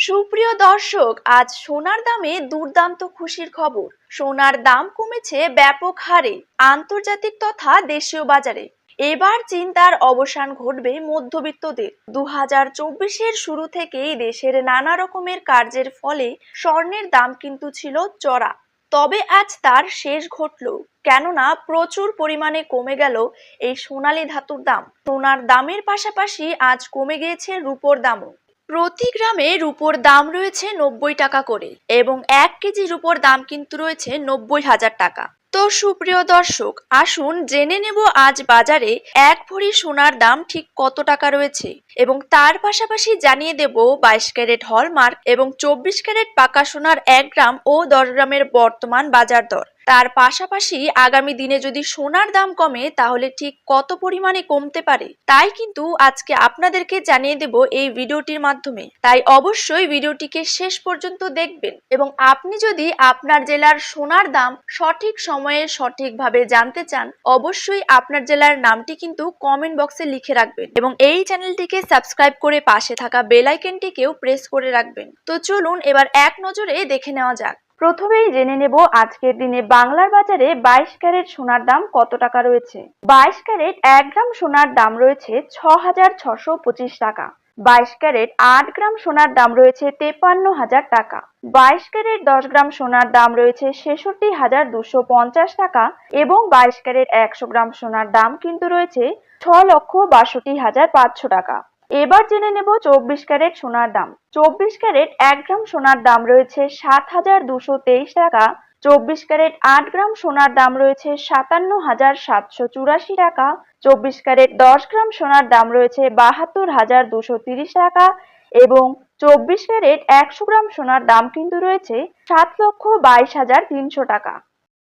সুপ্রিয় দর্শক, আজ সোনার দামে দুর্দান্ত খুশির খবর। সোনার দাম কমেছে ব্যাপক হারে আন্তর্জাতিক তথা দেশীয় বাজারে। এবার চিন্তার অবসান ঘটবে মধ্যবিত্তদের। 2024-এর শুরু থেকেই দেশের নানা রকমের কার্যের ফলে স্বর্ণের দাম কিন্তু ছিল চড়া। তবে আজ তার শেষ ঘটল, কেননা প্রচুর পরিমাণে কমে গেল এই সোনালী ধাতুর দাম। সোনার দামের পাশাপাশি আজ কমে গিয়েছে রূপোর দামও। প্রতি গ্রামে রূপোর দাম রয়েছে 90 টাকা করে এবং 1 কেজি রূপোর দাম কিন্তু রয়েছে 90,000 টাকা। তো সুপ্রিয় দর্শক, আসুন জেনে নেব আজ বাজারে 1 ভরি সোনার দাম ঠিক কত টাকা রয়েছে এবং তার পাশাপাশি জানিয়ে দেব 22 ক্যারেট হলমার্ক এবং 24 ক্যারেট পাকা সোনার 1 গ্রাম ও 10 গ্রামের বর্তমান বাজার দর। তার পাশাপাশি আগামী দিনে যদি সোনার দাম কমে তাহলে ঠিক কত পরিমাণে কমতে পারে তাই কিন্তু আজকে আপনাদেরকে জানিয়ে দেব এই ভিডিওটির মাধ্যমে। তাই অবশ্যই ভিডিওটিকে শেষ পর্যন্ত দেখবেন এবং আপনি যদি আপনার জেলার সোনার দাম সঠিক সময়ে সঠিকভাবে জানতে চান অবশ্যই আপনার জেলার নামটি কিন্তু কমেন্ট বক্সে লিখে রাখবেন এবং এই চ্যানেলটিকে সাবস্ক্রাইব করে পাশে থাকা বেল আইকনটিকেও প্রেস করে রাখবেন। তো চলুন এবার এক নজরে দেখে নেওয়া যাক। প্রথমেই জেনে নেব আজকের দিনে বাংলার বাজারে 22 ক্যারেট সোনার দাম কত টাকা রয়েছে। 22 ক্যারেট 1 গ্রাম সোনার দাম রয়েছে 6,625 টাকা। 22 ক্যারেট 8 গ্রাম সোনার দাম রয়েছে 53,000 টাকা। 22 ক্যারেট 10 গ্রাম সোনার দাম রয়েছে 66,250 টাকা এবং 22 ক্যারেট 100 গ্রাম সোনার দাম কিন্তু রয়েছে 6,62,500 টাকা। এবার জেনে নেব 24 ক্যারেট সোনার দাম। 24 ক্যারেট 1 গ্রাম সোনার দাম রয়েছে 7,223 টাকা। 24 ক্যারেট 8 গ্রাম সোনার দাম রয়েছে 57,784 টাকা। 24 ক্যারেট 10 গ্রাম সোনার দাম রয়েছে 72,230 টাকা এবং 24 ক্যারেট 100 গ্রাম সোনার দাম কিন্তু রয়েছে 7,22,300 টাকা।